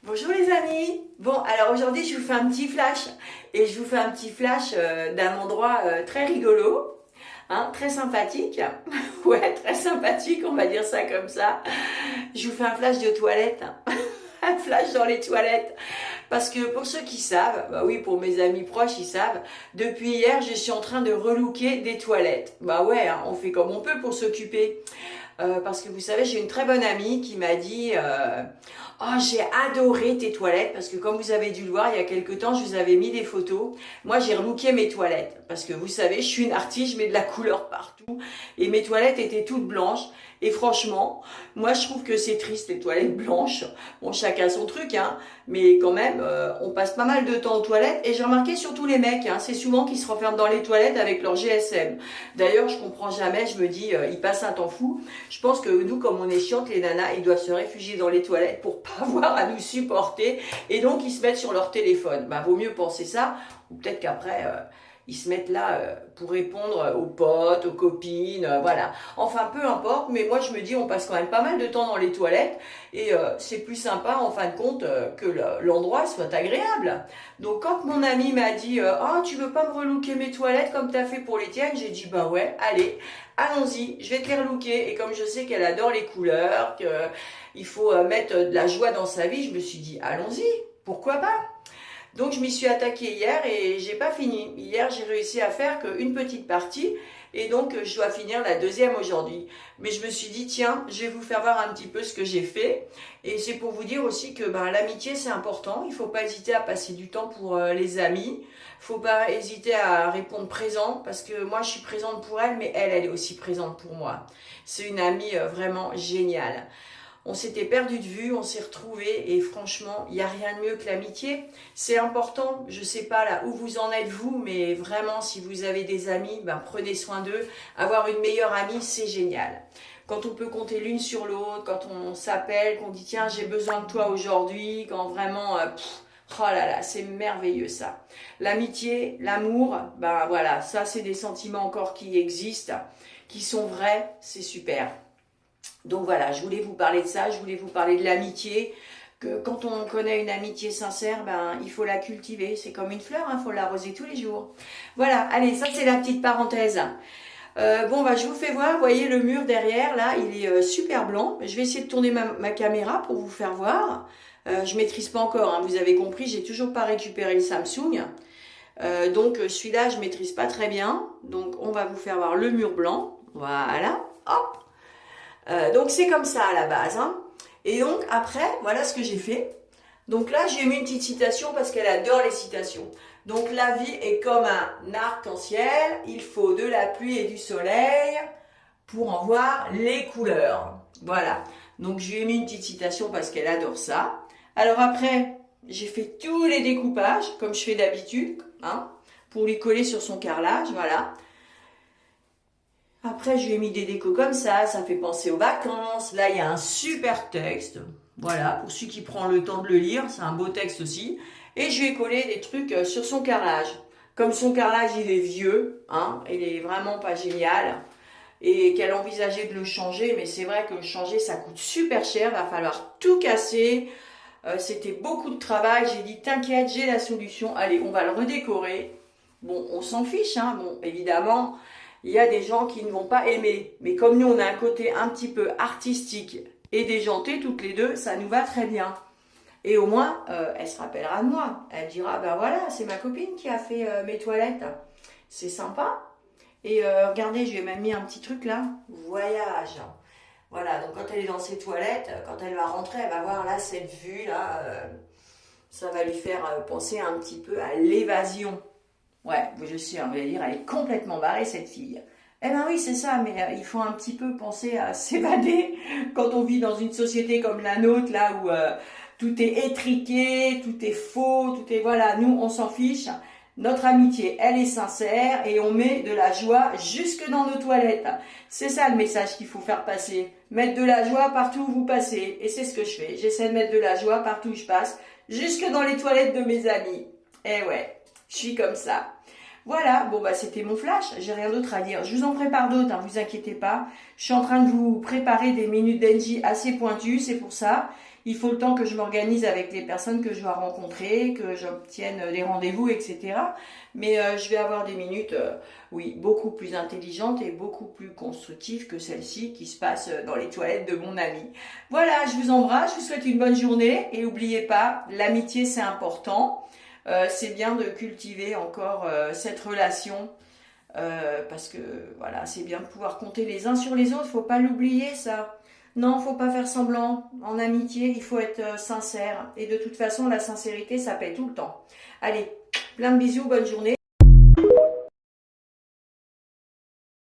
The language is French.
Bonjour les amis. Bon, alors aujourd'hui je vous fais un petit flash et je vous fais un petit flash d'un endroit très rigolo, hein, très sympathique. Ouais, très sympathique, on va dire ça comme ça. Je vous fais un flash de toilette, un flash dans les toilettes. Parce que pour ceux qui savent, bah oui, pour mes amis proches, ils savent, depuis hier, je suis en train de relooker des toilettes. Bah ouais, hein, on fait comme on peut pour s'occuper. Parce que vous savez, j'ai une très bonne amie qui m'a dit oh, j'ai adoré tes toilettes parce que comme vous avez dû le voir il y a quelques temps, je vous avais mis des photos. Moi, j'ai relooké mes toilettes parce que vous savez, je suis une artiste, je mets de la couleur partout et mes toilettes étaient toutes blanches. Et franchement, moi, je trouve que c'est triste les toilettes blanches. Bon, chacun son truc, hein, mais quand même, on passe pas mal de temps aux toilettes et j'ai remarqué surtout les mecs, hein, c'est souvent qu'ils se renferment dans les toilettes avec leur GSM. D'ailleurs, je comprends jamais, je me dis, ils passent un temps fou. Je pense que nous, comme on est chiantes, les nanas, ils doivent se réfugier dans les toilettes pour pas avoir à nous supporter. Et donc, ils se mettent sur leur téléphone. Bah, vaut mieux penser ça. Ou peut-être qu'après, ils se mettent là pour répondre aux potes, aux copines, voilà. Enfin, peu importe. Mais moi, je me dis, on passe quand même pas mal de temps dans les toilettes. Et c'est plus sympa, en fin de compte, que l'endroit soit agréable. Donc, quand mon ami m'a dit, ah, tu veux pas me relooker mes toilettes comme t'as fait pour les tiennes, j'ai dit, bah ouais, allez. Allons-y, je vais te les relooker. Et comme je sais qu'elle adore les couleurs, qu'il faut mettre de la joie dans sa vie, je me suis dit, allons-y, pourquoi pas? Donc je m'y suis attaquée hier et j'ai pas fini. Hier, j'ai réussi à faire qu'une petite partie et donc je dois finir la deuxième aujourd'hui. Mais je me suis dit, tiens, je vais vous faire voir un petit peu ce que j'ai fait. Et c'est pour vous dire aussi que l'amitié, c'est important. Il faut pas hésiter à passer du temps pour les amis. Faut pas hésiter à répondre présent parce que moi, je suis présente pour elle, mais elle est aussi présente pour moi. C'est une amie vraiment géniale. On s'était perdu de vue, on s'est retrouvés et franchement, il n'y a rien de mieux que l'amitié. C'est important, je ne sais pas là où vous en êtes vous, mais vraiment si vous avez des amis, prenez soin d'eux. Avoir une meilleure amie, c'est génial. Quand on peut compter l'une sur l'autre, quand on s'appelle, qu'on dit tiens j'ai besoin de toi aujourd'hui, quand vraiment, oh là là, c'est merveilleux ça. L'amitié, l'amour, voilà, ça c'est des sentiments encore qui existent, qui sont vrais, c'est super. Donc voilà, je voulais vous parler de ça, je voulais vous parler de l'amitié, que quand on connaît une amitié sincère, il faut la cultiver. C'est comme une fleur, il faut l'arroser tous les jours. Voilà, allez, ça c'est la petite parenthèse. Je vous fais voir, vous voyez le mur derrière, là, il est super blanc. Je vais essayer de tourner ma caméra pour vous faire voir. Je maîtrise pas encore, hein, vous avez compris, j'ai toujours pas récupéré le Samsung. Donc celui-là, je maîtrise pas très bien. Donc on va vous faire voir le mur blanc. Voilà, hop. Donc c'est comme ça à la base, hein. Et donc après, voilà ce que j'ai fait. Donc là, j'ai mis une petite citation parce qu'elle adore les citations. Donc la vie est comme un arc-en-ciel, il faut de la pluie et du soleil pour en voir les couleurs. Voilà. Donc je lui ai mis une petite citation parce qu'elle adore ça. Alors après, j'ai fait tous les découpages comme je fais d'habitude, hein, pour lui coller sur son carrelage, voilà. Après, je lui ai mis des décos comme ça fait penser aux vacances. Là, il y a un super texte. Voilà, pour celui qui prend le temps de le lire, c'est un beau texte aussi. Et je lui ai collé des trucs sur son carrelage. Comme son carrelage, il est vieux, hein, il est vraiment pas génial. Et qu'elle envisageait de le changer, mais c'est vrai que le changer, ça coûte super cher, va falloir tout casser. C'était beaucoup de travail, j'ai dit t'inquiète, j'ai la solution, allez, on va le redécorer. Bon, on s'en fiche, hein, bon, évidemment, il y a des gens qui ne vont pas aimer. Mais comme nous, on a un côté un petit peu artistique et déjanté, toutes les deux, ça nous va très bien. Et au moins, elle se rappellera de moi. Elle dira, voilà, c'est ma copine qui a fait mes toilettes. C'est sympa. Et regardez, je lui ai même mis un petit truc là. Voyage. Voilà, donc quand elle est dans ses toilettes, quand elle va rentrer, elle va voir là cette vue là. Ça va lui faire penser un petit peu à l'évasion. Ouais, je sais, on va dire, elle est complètement barrée cette fille. Eh ben oui, c'est ça, mais il faut un petit peu penser à s'évader quand on vit dans une société comme la nôtre, là où tout est étriqué, tout est faux, tout est... Voilà, nous, on s'en fiche. Notre amitié, elle est sincère et on met de la joie jusque dans nos toilettes. C'est ça le message qu'il faut faire passer. Mettre de la joie partout où vous passez. Et c'est ce que je fais. J'essaie de mettre de la joie partout où je passe, jusque dans les toilettes de mes amis. Eh ouais. Je suis comme ça. Voilà, c'était mon flash, j'ai rien d'autre à dire. Je vous en prépare d'autres, hein, vous inquiétez pas. Je suis en train de vous préparer des minutes d'Engie assez pointues, c'est pour ça. Il faut le temps que je m'organise avec les personnes que je dois rencontrer, que j'obtienne des rendez-vous, etc. Mais je vais avoir des minutes, oui, beaucoup plus intelligentes et beaucoup plus constructives que celle-ci qui se passe dans les toilettes de mon ami. Voilà, je vous embrasse, je vous souhaite une bonne journée et n'oubliez pas, l'amitié c'est important. C'est bien de cultiver encore cette relation parce que voilà, c'est bien de pouvoir compter les uns sur les autres, faut pas l'oublier ça. Non, faut pas faire semblant. En amitié, il faut être sincère. Et de toute façon, la sincérité, ça paie tout le temps. Allez, plein de bisous, bonne journée.